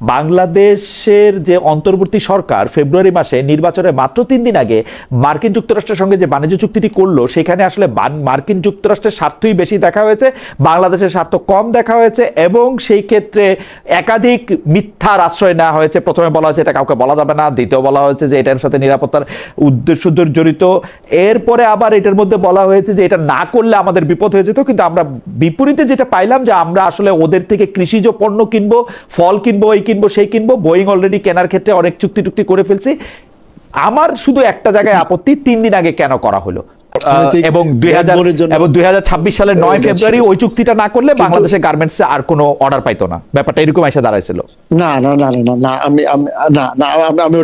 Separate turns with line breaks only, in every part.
বাংলাদেশের যে অন্তর্বর্তী সরকার ফেব্রুয়ারি মাসে নির্বাচনের মাত্র 3 দিন আগে মার্কিন যুক্তরাষ্ট্রের সঙ্গে যে বাণিজ্য চুক্তিটি করলো সেখানে আসলে মার্কিন যুক্তরাষ্ট্রের স্বার্থই বেশি দেখা হয়েছে, বাংলাদেশের স্বার্থ কম দেখা হয়েছে এবং সেই ক্ষেত্রে একাধিক মিথ্যার আশ্রয় নেওয়া হয়েছে। প্রথমে বলা হয়েছে এটা কাউকে বলা যাবে না, দ্বিতীয় বলা হয়েছে যে এটার সাথে নিরাপত্তার উদ্দেশ্য জড়িত, এরপরে আবার এটার মধ্যে বলা হয়েছে যে এটা না করলে আমাদের বিপদ হয়ে যেত। কিন্তু আমরা বিপরীতে যেটা পাইলাম যে আমরা আসলে ওদের থেকে কৃষিজ পণ্য কিনবো, ফল কিনবো, কিনবো সেই কিনবো, বোয়িং অলরেডি কেনার ক্ষেত্রে অনেক চুক্তি করে ফেলছি। আমার শুধু একটা জায়গায় আপত্তি, 3 দিন আগে কেন করা হলো এবং 2026 সালের 9 ফেব্রুয়ারি ওই চুক্তিটা না করলে বাংলাদেশের গার্মেন্টস আর কোনো অর্ডার পাইতো না। ব্যাপারটা এরকম এসে দাঁড়াইছিল।
না না না না না আমি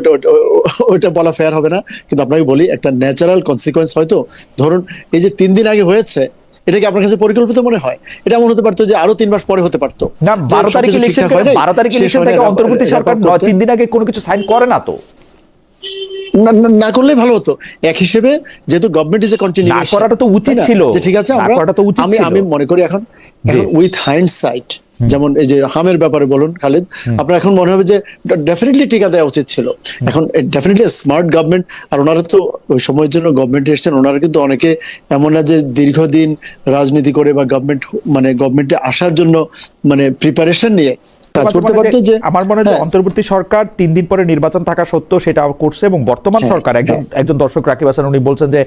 ওটা বলা ফেয়ার হবে না। কিন্তু আপনাকে বলি একটা ন্যাচারাল কনসিকোয়েন্স হয়তো ধরুন এই যে 3 দিন আগে হয়েছে, এটা কি আপনার কাছে পরিকল্পিত মনে হয়? এটা এমন হতে পারতো যে আরো 3 মাস পরে হতে পারতো
না। 12 তারিখ ইলেকশন থেকে অন্তর্বর্তী সরকার 9-3 দিন আগে কোনো কিছু সাইন করে না তো।
না করলেই ভালো হতো। এক হিসেবে যেহেতু গভর্নমেন্ট ইজ এ কন্টিনিউয়েশন,
না করাটা তো উচিত ছিল।
ঠিক আছে, আমি মনে করি এখন উইথ হাইন্ডসাইট, যেমন এই যে হামের ব্যাপারে বলুন খালিদ, আপনার এখন মনে হবে যে ডেফিনেটলি টিকা দেওয়া উচিত ছিল। এখন ডেফিনেটলি স্মার্ট গভর্নমেন্ট, আর ওনারা তো ওই সময়ের জন্য গভর্নমেন্টে এসেছেন, ওনারা কিন্তু অনেকে এমন না যে দীর্ঘদিন রাজনীতি করে বা গভর্নমেন্টে আসার জন্য প্রিপারেশন নিয়ে কাজ করতে পারতো। যে
আমার মনে হয় অন্তর্বর্তী সরকার 3 দিন পরে নির্বাচন থাকা সত্ত্বেও সেটা করছে এবং বর্তমান সরকার একজন দর্শক রাকিব হাসান উনি বলছেন যে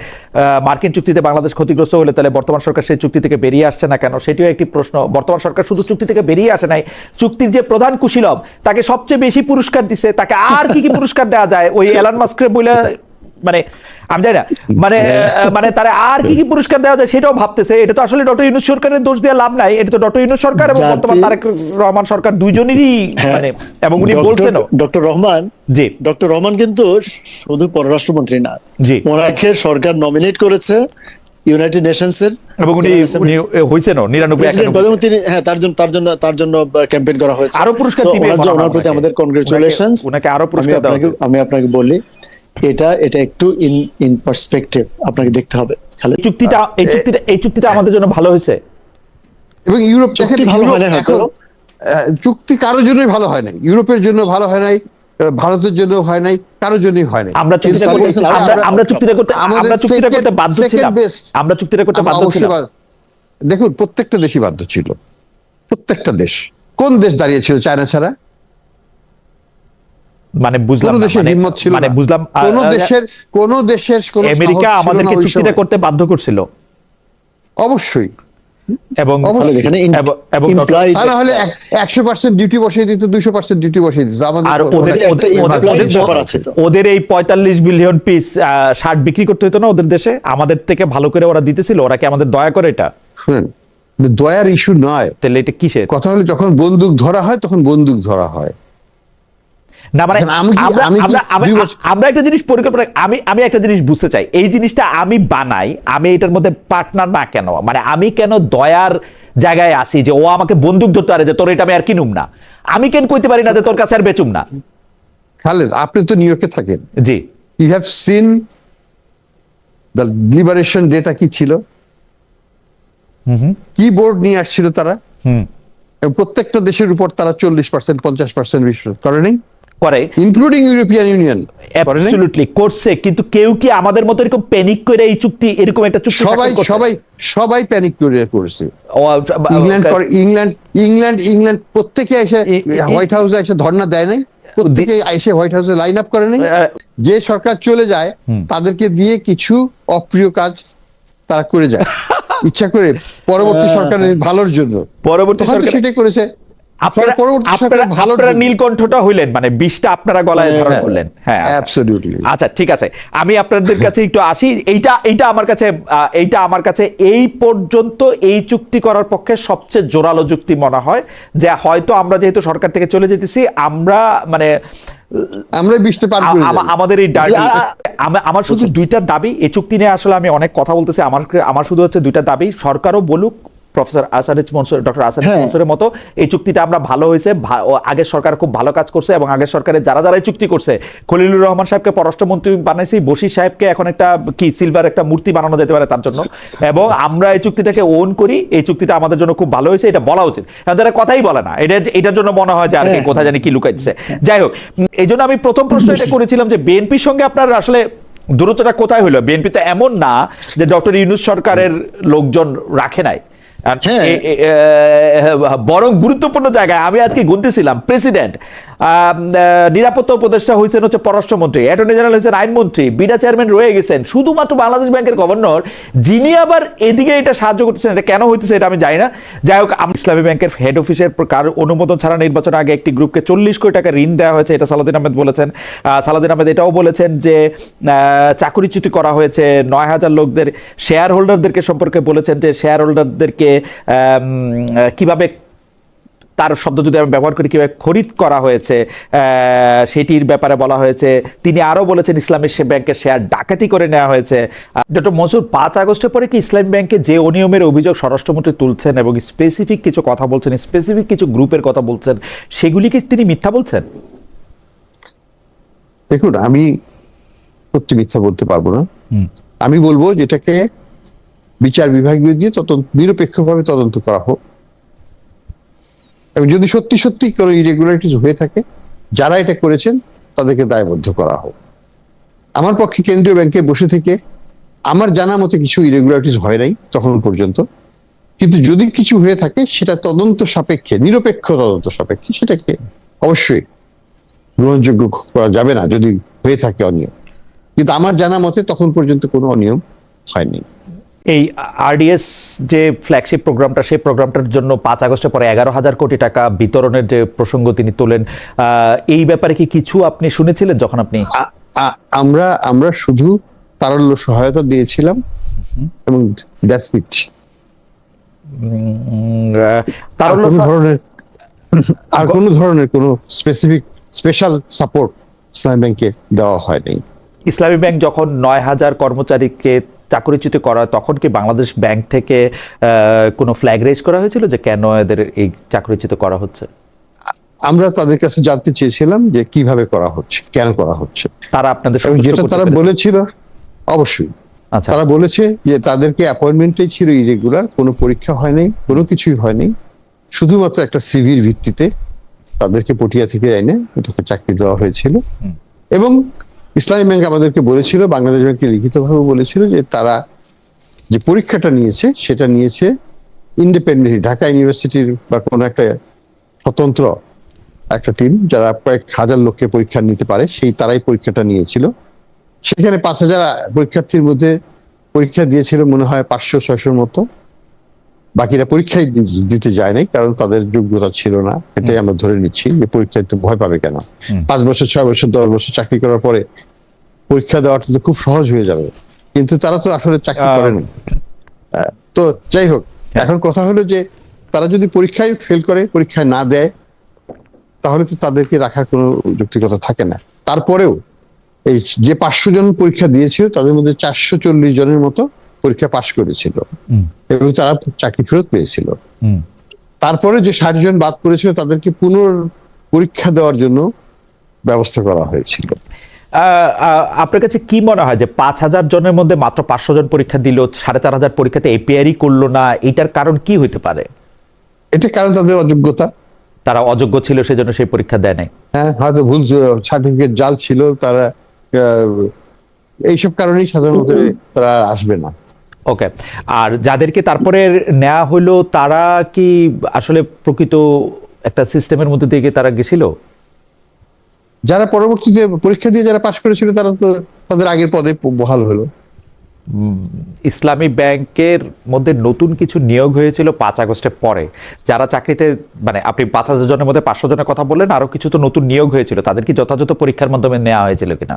মার্কিন চুক্তিতে বাংলাদেশ ক্ষতিগ্রস্ত হলে তাহলে বর্তমান সরকার সেই চুক্তি থেকে বেরিয়ে আসছে না কেন? সেটিও একটি প্রশ্ন। বর্তমান সরকার শুধু চুক্তি থেকে বেরিয়ে আসে নাই, চুক্তির যে প্রধান কুশীলব তাকে সবচেয়ে বেশি পুরস্কার দিছে, তাকে আর কি পুরস্কার দেওয়া যায় ওই এলন মাস্কের বলে আমি জানি না তারা আর কি পুরস্কার দেওয়া যায় সেটাও ভাবতেছে। এটা তো আসলে ডক্টর ইউনূস সরকারের দোষ দিয়ে লাভ নাই, এটা তো ডক্টর ইউনূস সরকার এবং বর্তমান তারেক রহমান সরকার দুইজনেরই এবং উনি বলছেন
ডক্টর রহমান কিন্তু শুধু পররাষ্ট্রমন্ত্রী না, ওনাকে সরকার নমিনেট করেছে ইউনাইটেড নেশনস এর এবং উনি হইছেন 99 তিনি তার জন্য ক্যাম্পেইন করা হয়েছে। আরো পুরস্কার দিবেন, ওনার প্রতি আমাদের কংগ্রাচুলেশনস।
ওনাকে আরো পুরস্কার দেওয়া উচিত।
আমি আপনাকে বলি এটা একটু ইন পার্সপেক্টিভ আপনাকে দেখতে হবে।
এই চুক্তিটা আমাদের জন্য ভালো হয়েছে এবং
ইউরোপ ভালো হয় না। চুক্তি কারোর জন্যই ভালো হয় নাই, ইউরোপের জন্য ভালো হয় নাই, ভারতের জন্য হয় নাই, কারোর জন্যই হয় নাই।
আমরা চুক্তিটা করতে বাধ্য ছিলাম।
দেখুন প্রত্যেকটা দেশই বাধ্য ছিল, প্রত্যেকটা দেশ। কোন দেশ দাঁড়িয়ে ছিল চায়না ছাড়া?
বুঝলাম বুঝলাম
কোন দেশের
আমেরিকা আমাদেরকে চুক্তিটা করতে বাধ্য করছিল অবশ্যই, এবং
তাহলে 100% ডিউটি বসিয়ে দিত, 200% ডিউটি বসিয়ে দিত।
ওদের এই 45 বিলিয়ন পিস শার্ট বিক্রি করতে হতো না ওদের দেশে, আমাদের থেকে ভালো করে ওরা দিতেছিল। ওরা কি আমাদের দয়া করে? এটা
শুনেন, দয়ার ইস্যু নয়।
তাহলে এটা কিসের
কথা? হলে যখন বন্দুক ধরা হয় তখন বন্দুক ধরা হয়
না। আমরা একটা জিনিস পরিকল্পনা, আমি একটা জিনিস বুঝতে চাই, এই জিনিসটা আমি বানাই, আমি এটার মধ্যে পার্টনার না কেন? আমি কেন দয়ার জায়গায় আসি যে ও আমাকে বন্দুক ধরতে পারে যে তোর এটা আমি আর কিনুম না? আমি কেন কইতে পারি না যে তোর কাছে আর বেচুম না?
খালেদ, আপনি তো নিউ ইয়র্কে থাকেন।
জি,
you have seen the liberation data কি ছিল, কি বোর্ড নিয়ে আসছিল তারা, প্রত্যেকটা দেশের উপর তারা 40% 50% বিশ্বাস করে নাই,
করে
ইনক্লুডিং ইউরোপিয়ান ইউনিয়ন।
অ্যাবসলিউটলি করছে, কিন্তু কেউ কি আমাদের মতো এরকম প্যানিক করে এই চুক্তি, এরকম একটা চুক্তি
সবাই প্যানিক করে করেছে। ইংল্যান্ড প্রত্যেকে এসে হোয়াইট হাউসে এসে ধর্ণা দেয় নাই, প্রত্যেকে এসে হোয়াইট হাউসে লাইন আপ করে নাই। যে সরকার চলে যায় তাদেরকে দিয়ে কিছু অপ্রিয় কাজ তারা করে যায় ইচ্ছা করে, পরবর্তী সরকারের ভালোর জন্য।
পরবর্তী সরকার
সেটাই করেছে।
আপনারা নীলকণ্ঠটা হইলেন, বিষটা আপনারা গলায় ধারণ করলেন। হ্যাঁ, আচ্ছা ঠিক আছে, আমি আপনাদের কাছে একটু আসি। এইটা আমার কাছে এই পর্যন্ত এই চুক্তি করার পক্ষে সবচেয়ে জোরালো যুক্তি মনে হয় যে হয়তো আমরা যেহেতু সরকার থেকে চলে যেতেছি, আমরা আমাদের এই আমার শুধু দুইটা দাবি এই চুক্তি নিয়ে। আসলে আমি অনেক কথা বলতেছি, আমার শুধু হচ্ছে দুইটা দাবি, সরকারও বলুক, প্রফেসর আসারিজ মনসুর, ডক্টর আসারিজ মনসুরের মতো এই চুক্তিটা আমরা ভালো হয়েছে, আগের সরকার খুব ভালো কাজ করছে এবং আগের সরকারের যারা যারা এই চুক্তি করছে, খলিলুর রহমান সাহেবকে পররাষ্ট্রমন্ত্রী বানাইছি, বশির সাহেবকে এখন একটা কি সিলভার একটা মূর্তি বানানো যেতে পারে তার জন্য, এবং আমরা এই চুক্তিটাকে ওন করি, এই চুক্তিটা আমাদের জন্য খুব ভালো হয়েছে, এটা বলা উচিত। তারা কথাই বলে না, এটার জন্য মনে হয় যে আর কি কোথায় জানি কি লুকাইছে। যাই হোক, এই জন্য আমি প্রথম প্রশ্ন এটা করেছিলাম যে বিএনপির সঙ্গে আপনার আসলে দূরত্বটা কোথায় হলো? বিএনপি তো এমন না যে ডক্টর ইউনূস সরকারের লোকজন রাখে নাই, বরং গুরুত্বপূর্ণ জায়গায়। আমি আজকে গুনতেছিলাম, প্রেসিডেন্ট, নিরাপত্তা উপদেষ্টা হয়েছেন হচ্ছে পররাষ্ট্রমন্ত্রী, অ্যাটর্নি জেনারেল হয়েছেন আইনমন্ত্রী, বিডা চেয়ারম্যান রয়ে গেছেন, শুধুমাত্র বাংলাদেশ ব্যাংকের গভর্নর, যিনি আবার এদিকে এটা সাহায্য করতেছেন। এটা কেন হইতেছে এটা আমি জানি না। যাই হোক, ইসলামী ব্যাংকের হেড অফিসের কার অনুমোদন ছাড়া নির্বাচনের আগে একটি গ্রুপকে 40 কোটি টাকা ঋণ দেওয়া হয়েছে, এটা সালাউদ্দিন আহমেদ বলেছেন। সালাউদ্দিন আহমেদ এটাও বলেছেন যে চাকরিচ্যুতি করা হয়েছে 9,000 লোকদের, শেয়ার হোল্ডারদেরকে সম্পর্কে বলেছেন যে শেয়ার হোল্ডারদেরকে কিভাবে, তার শব্দ যদি আমি ব্যবহার করি, কিভাবে খরিদ করা হয়েছে সেটির ব্যাপারে বলা হয়েছে। তিনি আরো বলেছেন ইসলামী ব্যাংকের শেয়ার ডাকাতি করে নেওয়া হয়েছে। ডক্টর মনসুর, 5 আগস্টের পরে কি ইসলামী ব্যাংকে যে অনিয়মের অভিযোগ স্বরাষ্ট্রমন্ত্রী তুলছেন এবং স্পেসিফিক কিছু কথা বলছেন, স্পেসিফিক কিছু গ্রুপের কথা বলছেন, সেগুলি কি তিনি মিথ্যা বলছেন?
দেখুন, আমি সত্যি মিথ্যা বলতে পারবো না। আমি বলবো যেটাকে বিচার বিভাগ দিয়ে নিরপেক্ষভাবে তদন্ত করা হোক, এবং যদি সত্যি সত্যি কোনো ইরেগুলারিটিস হয়ে থাকে, যারা এটা করেছেন তাদেরকে দায়বদ্ধ করা হোক। আমার পক্ষে কেন্দ্রীয় ব্যাংকে বসে থেকে আমার জানা মতে কিছু ইরেগুলারিটিস হয় নাই তখন পর্যন্ত, কিন্তু যদি কিছু হয়ে থাকে সেটা তদন্ত সাপেক্ষে, নিরপেক্ষ তদন্ত সাপেক্ষে সেটাকে অবশ্যই গ্রহণযোগ্য করা যাবে না যদি হয়ে থাকে অনিয়ম। কিন্তু আমার জানা মতে তখন পর্যন্ত কোনো অনিয়ম হয়নি।
এই আরডিএস যে ফ্ল্যাগশিপ প্রোগ্রামটা, সেই প্রোগ্রামটার জন্য 5 আগস্টের পরে 11,000 কোটি টাকা বিতরণের যে প্রসঙ্গ তিনি তোলেন, এই ব্যাপারে কি কিছু আপনি শুনেছিলেন যখন আপনি?
আমরা শুধু তারল্য সহায়তা দিয়েছিলাম এবং দ্যাটস ইট। আর কোন ধরনের কোনো স্পেশাল সাপোর্ট ইসলামী ব্যাংকে দেওয়া হয়নি।
ইসলামী ব্যাংক যখন 9,000 কর্মচারীকে চাকরিচ্যুত করা, তখন কি বাংলাদেশ ব্যাংক থেকে কোনো ফ্ল্যাগ রেজ করা হয়েছিল যে কেন এদের এই চাকরিচ্যুত করা হচ্ছে?
আমরা তাদের কাছে জানতে চেয়েছিলাম যে কিভাবে করা হচ্ছে, কেন করা হচ্ছে।
তারা আপনাদের
যেটা তারা বলেছিল, অবশ্যই তারা বলেছে যে তাদেরকে অ্যাপয়েন্টমেন্টই ছিল ইরেগুলার, কোনো পরীক্ষা হয়নি, কোনো কিছুই হয়নি, শুধুমাত্র একটা সিভির ভিত্তিতে তাদেরকে পটিয়া থেকে এনে এটাকে চাকরি দেওয়া হয়েছিল। এবং ইসলামী ব্যাংক আমাদেরকে বলেছিল, বাংলাদেশ ব্যাংকে লিখিতভাবে বলেছিল যে তারা যে পরীক্ষাটা নিয়েছে সেটা নিয়েছে ইন্ডিপেন্ডেন্টলি, ঢাকা ইউনিভার্সিটির বা কোনো একটা স্বতন্ত্র একটা টিম যারা কয়েক হাজার লোককে পরীক্ষা নিতে পারে, তারাই পরীক্ষাটা নিয়েছিল। সেখানে 5,000 পরীক্ষার্থীর মধ্যে পরীক্ষা দিয়েছিল মনে হয় 500-600 মতো, বাকিরা পরীক্ষায় দিতে যায় নাই, কারণ তাদের যোগ্যতা ছিল না। এটাই আমরা ধরে নিচ্ছি যে পরীক্ষায় তো ভয় পাবে কেন? 5 বছর 6 বছর 10 বছর চাকরি করার পরে পরীক্ষা দেওয়াটা তো খুব সহজ হয়ে যাবে, কিন্তু তারা তো আসলে চাকরি করেনি। তো যাই হোক, এখন কথা হলো যে তারা যদি পরীক্ষায় ফেল করে, পরীক্ষায় না দেয়, তাহলে তো তাদেরকে রাখার কোনো যৌক্তিকতা থাকে না। তারপরেও এই যে 500 জন পরীক্ষা দিয়েছিল তাদের মধ্যে 440 জনের মতো পরীক্ষা পাশ করেছিল এবং তারা চাকরি ফেরত পেয়েছিল। তারপরে যে 60 জন বাদ পড়েছিল তাদেরকে পরীক্ষা দেওয়ার জন্য ব্যবস্থা করা হয়েছিল।
আপনার কাছে কি মনে হয় যে 5,000 জনের মধ্যে মাত্র 500 জন পরীক্ষা দিল, 4,500 পরীক্ষাতে এপিআরই করলো না, এটার কারণ কি হইতে পারে?
এটা কারণ তাদের অযোগ্যতা,
তারা অযোগ্য ছিল সেজন্য সেই পরীক্ষা দেয় নাই।
হ্যাঁ, হয়তো ভুল সার্টিফিকেট জাল ছিল, তারা এইসব কারণেই সাধারণত তারা আসবে না।
ওকে, আর যাদেরকে তারপরে নেওয়া হলো তারা কি আসলে প্রকৃত একটা সিস্টেমের মধ্যে দিয়ে তারা গেছিল?
যারা পরবর্তীতে পরীক্ষা দিয়ে যারা পাশ করেছিল তারা তো তাদের আগের পদে বহাল হলো।
ইসলামী ব্যাংকের মধ্যে নতুন কিছু নিয়োগ হয়েছিল 5 আগস্টের পরে, যারা চাকরিতে, মানে আপনি 5,000 জনের মধ্যে 500 জনের কথা বললেন, আরো কিছু তো নতুন নিয়োগ হয়েছিল, তাদের কি যথাযথ পরীক্ষার মাধ্যমে নেওয়া হয়েছিল কিনা?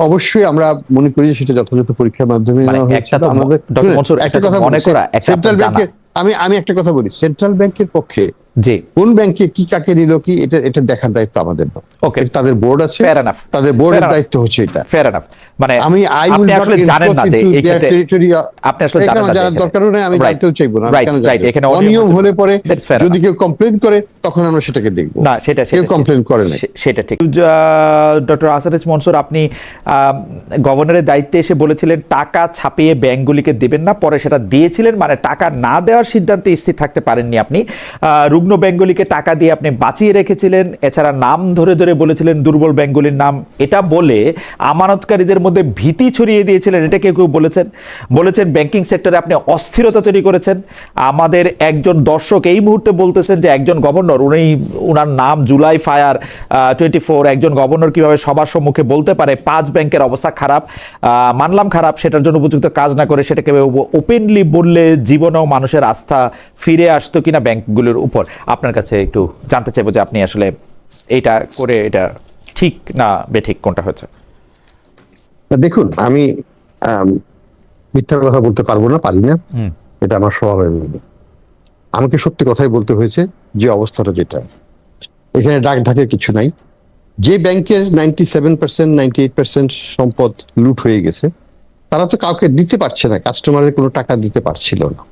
অবশ্যই আমরা মনে করি সেটা যথাযথ পরীক্ষার মাধ্যমে
একটা কথা বলি,
আমি একটা কথা বলি, সেন্ট্রাল ব্যাংকের পক্ষে
জি,
কোন ব্যাংকে কি কাকে নিল কি এটা দেখার দায়িত্ব আমাদের না।
ওকে,
তাদের বোর্ড আছে,
ফেয়ার এনাফ,
তাদের বোর্ডের দায়িত্ব হচ্ছে এটা।
Fair enough. মানে
আমি
আপনি আসলে জানেন না যে এই ক্ষেত্রে
আপনি আসলে জানার দরকারও নেই, আমি জানতেও চাইবো না। কেন জানবো? অনিয়ম হলে পরে যদি কেউ কমপ্লেইন করে তখন আমরা সেটাকে দেখবো।
না, সেটা
কেউ কমপ্লেইন করে না,
সেটা ঠিক। ডক্টর আসাদ মনসুর, আপনি গভর্নরের দায়িত্বে এসে বলেছিলেন টাকা ছাপিয়ে ব্যাংকগুলিকে দেবেন না, পরে সেটা দিয়েছিলেন, মানে টাকা না দেওয়ার সিদ্ধান্তে স্থির থাকতে পারেননি আপনি। রুগ্ন ব্যাংকগুলিকে টাকা দিয়ে আপনি বাঁচিয়ে রেখেছিলেন, এছাড়া নাম ধরে ধরে বলেছিলেন দুর্বল ব্যাংকগুলির নাম, এটা বলে আমানতকারীদের মধ্যে ভীতি ছড়িয়ে দিয়েছিলেন। এটা কেউ কেউ বলেছেন ব্যাংকিং সেক্টরে আপনি অস্থিরতা তৈরি করেছেন। আমাদের একজন দর্শক এই মুহূর্তে বলতেছেন যে একজন গভর্নর, উনার নাম জুলাই ফায়ার 24, একজন গভর্নর কিভাবে সবার সম্মুখে বলতে পারে 5 ব্যাংকের অবস্থা খারাপ, মানলাম খারাপ, সেটার জন্য উপযুক্ত কাজ না করে সেটাকে ওপেনলি বললে জীবনেও মানুষের আস্থা ফিরে আসতো কিনা ব্যাংকগুলোর উপর। আপনার কাছে একটু জানতে চাইবো যে আপনি আসলে এটা করে এটা ঠিক না বেঠিক কোনটা হচ্ছে?
দেখুন, আমি মিথ্যা কথা বলতে পারবো না, পারি না, এটা আমার স্বভাবের মধ্যে। আমাকে সত্যি কথাই বলতে হয়েছে যে অবস্থাটা যেটা, এখানে ঢাকের কিছু নাই। যে ব্যাংকের 97%, 98% সম্পদ লুট হয়ে গেছে, তারা তো কাউকে দিতে পারছে না, কাস্টমারের কোনো টাকা দিতে পারছিল না।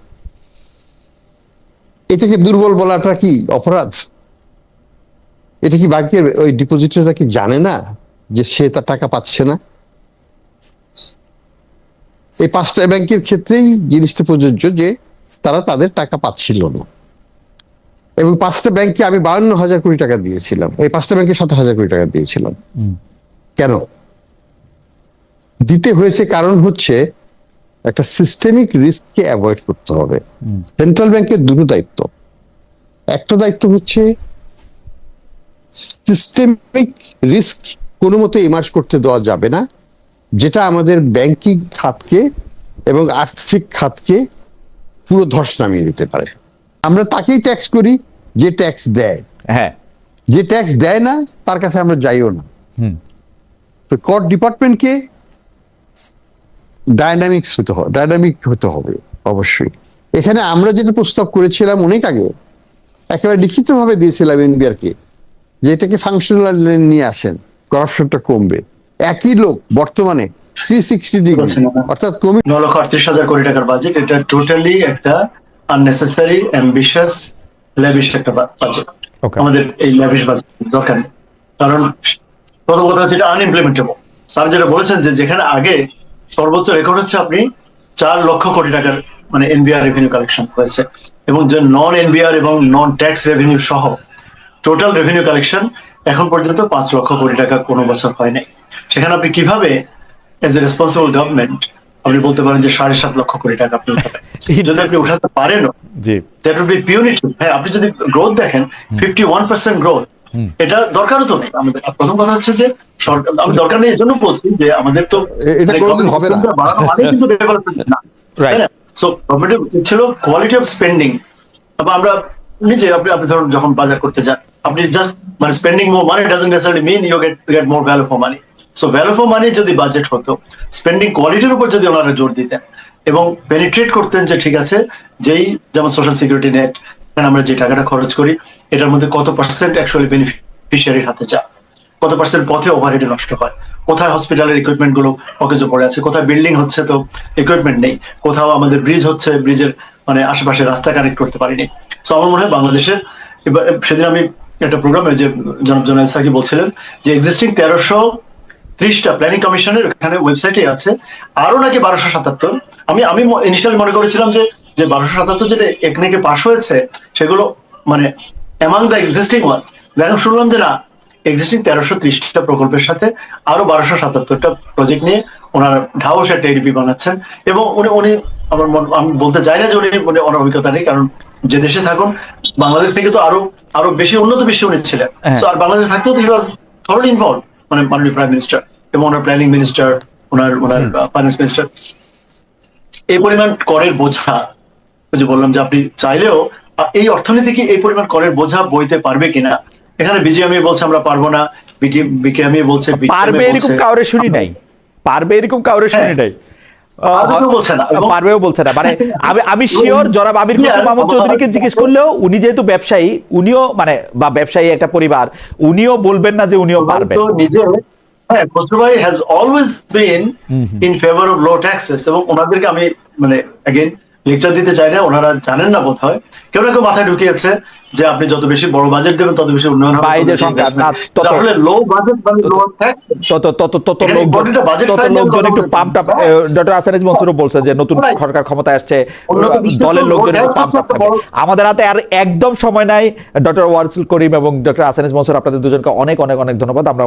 এটাকে দুর্বল বলাটা কি অপরাধ? এটা কি ব্যাংকের ওই ডিপোজিটররা কি জানে না যে সে তার টাকা পাচ্ছে না? এই 5টা ব্যাংকের ক্ষেত্রেই জিনিসটা প্রযোজ্য যে তারা তাদের টাকা পাচ্ছিল না। এবং 5টা ব্যাংকে আমি 52,000 কোটি টাকা দিয়েছিলাম, এই 5টা ব্যাংকে 70,000 কোটি টাকা দিয়েছিলাম। কেন দিতে হয়েছে? কারণ হচ্ছে একটা সিস্টেমিক রিস্ককে অ্যাভয়েড করতে হবে। সেন্ট্রাল ব্যাংকের দুটো দায়িত্ব। একটা দায়িত্ব হচ্ছে সিস্টেমিক রিস্ক কোনো মতে ইমার্জ করতে দেওয়া যাবে না, যেটা আমাদের ব্যাংকিং খাতকে এবং আর্থিক খাতকে পুরো ধস নামিয়ে দিতে পারে। আমরা তাকেই ট্যাক্স করি যে ট্যাক্স দেয়,
হ্যাঁ,
যে ট্যাক্স দেয় না তার কাছে আমরা যাইও না। তো কোর্ট ডিপার্টমেন্টকে ডাইনামিক হতে হবে অবশ্যই। এখানে আমরা যেটা প্রস্তাব করেছিলাম অনেক আগে, একেবারে লিখিতভাবে দিয়েছিলাম এনবিআরকে, যে এটাকে ফাংশনাল নিয়ে আসেন, করাপশনটা কমবে। একই লোক বর্তমানে 360 ডিগ্রি, অর্থাৎ
9,38,000 কোটি টাকার বাজেট, এটা টোটালি একটা আননেসেসারি অ্যাম্বিশিয়াস ল্যাভিশ একটা বাজেট। আমাদের এই ল্যাভিশ বাজেট দরকার নেই, কারণ প্রথম কথা হচ্ছে এটা আনইমপ্লিমেন্টেবল। স্যার যেটা বলেছেন যে যেখানে আগে সর্বোচ্চ রেকর্ড হচ্ছে আপনি 4 লক্ষ কোটি টাকার মানে এনবিআর রেভিনিউ কালেকশন হয়েছে, এবং যে নন এনবিআর এবং নন ট্যাক্স রেভিনিউ সহ টোটাল রেভিনিউ কালেকশন এখন পর্যন্ত 5 লক্ষ কোটি টাকা কোনো বছর হয় নাই। সেখানে আপনি কিভাবে এজ এ রেসপন্সিবল গভর্নমেন্ট আপনি বলতে পারেন যে 7.5 লক্ষ কোটি টাকা আপনি উঠাবেন? যদি আপনি উঠাতে পারেনও, দ্যাট উইল বি পিউনিটিভ। হ্যাঁ, আপনি যদি গ্রোথ দেখেন 51% গ্রোথ, এটা দরকারও তো নেই আমাদের। প্রথম কথা হচ্ছে যে সরকার, আমি দরকার নেই এজন্য বলছি যে আমাদের তো
এটা কোনোদিন হবে না,
বাড়ানো মানে কিন্তু ডেভেলপমেন্ট না, তাই না? সো গভর্নমেন্টের উচিত ছিল কোয়ালিটি অফ স্পেন্ডিং। আমরা নিজে আপনি ধরুন যখন বাজার করতে যান, আপনি জাস্ট মানে spending more money doesn't necessarily mean you get more value for money. So value for money যদি বাজেট হতো, স্পেন্ডিং কোয়ালিটির উপর যদি ওনারা জোর দিতেন এবং পেনিট্রেট করতেন যে ঠিক আছে, যেই যেমন সোশ্যাল সিকিউরিটি নেট, আমরা যে টাকাটা খরচ করি এটার মধ্যে কত পার্সেন্ট অ্যাকচুয়ালি বেনিফিশিয়ারির হাতে যায়, কত পার্সেন্ট পথে ওভারহেডে নষ্ট হয়, কোথায় হসপিটালের ইকুইপমেন্ট গুলো অকেজো পড়ে আছে, কোথায় বিল্ডিং হচ্ছে তো ইকুইপমেন্ট নেই, কোথাও আমাদের ব্রিজ হচ্ছে, ব্রিজের মানে আশেপাশে রাস্তা কানেক্ট করতে পারিনি। সো আমার মনে হয় বাংলাদেশের এবার, সেদিন আমি একটা প্রোগ্রামে যে জনাব সাকি বলছিলেন যে এক্সিস্টিং 1330টা প্ল্যানিং কমিশনের এখানে ওয়েবসাইটে আছে, আরো নাকি 1277। আমি ইনিশিয়ালি মনে করেছিলাম যে 1277 যেটা একনেকে পাস হয়েছে সেগুলো মানে অ্যামাং দ্য এক্সিস্টিং ওয়ান। এখন শুনলাম যে না, এক্সিস্টিং 1330টা প্রকল্পের সাথে আরো 1277টা প্রজেক্ট নিয়ে ওনারা ঢাউস একটা এডিপি বানাচ্ছেন। এবং উনি আমি বলতে চাই না যে উনি ওনার অভিজ্ঞতা নেই, কারণ যে দেশে থাকুন, বাংলাদেশ থেকে তো আরো বেশি উন্নত বিশ্বে উনি ছিলেন। আর বাংলাদেশ থাকতেও তো হি ওয়াজ থরলি ইনভলভ, মানে মাননীয় প্রাইম মিনিস্টার এবং ওনার প্ল্যানিং মিনিস্টার, ওনার ফাইন্যান্স মিনিস্টার। এই পরিমাণ করের বোঝা, যে বললাম যে আপনি চাইলেও এই অর্থনীতি কি এই পরিমাণ করের বোঝা বইতে পারবে কিনা? এখানে বিজিএমই বলছে আমরা পারবো না, বিকেএমই বলছে
পারবে, এরকম কাউরে শুনি নাই, পারবে এরকম কাউরে শুনি নাই। পারবেও বলছে না। মানে আমি শিওর জনাব আমির খসরু মাহমুদ চৌধুরীকে জিজ্ঞেস করলেও উনি যেহেতু ব্যবসায়ী, উনিও মানে বা ব্যবসায়ী একটা পরিবার, উনিও বলবেন না যে উনিও পারবেন।
হ্যাঁ, খসরু ভাই has always been in favour of low taxes, এবং ওনাদেরকে আমি মানে अगेन লেকচার দিতে চাই না, ওনারা জানেন না বোধ হয়, কেউ না কেউ মাথায় ঢুকিয়েছে যে আপনি যত বেশি বড় বাজেট দেবেন তত বেশি উন্নয়ন হবে, তাহলে লো বাজেট মানে লো ট্যাক্স,
তত লোকজন একটু পাম্পটা, ডক্টর হাসান এস মনসুরও বলছে যে নতুন সরকার ক্ষমতায় আসছে, দলের লোকজন একটু পাম্পটা থাকে। আমাদের হাতে আর একদম সময় নাই। ডক্টর ওয়ারিসুল করিম এবং ডক্টর হাসান এস মনসুর, আপনাদের দুজনকে অনেক অনেক অনেক ধন্যবাদ। আমরা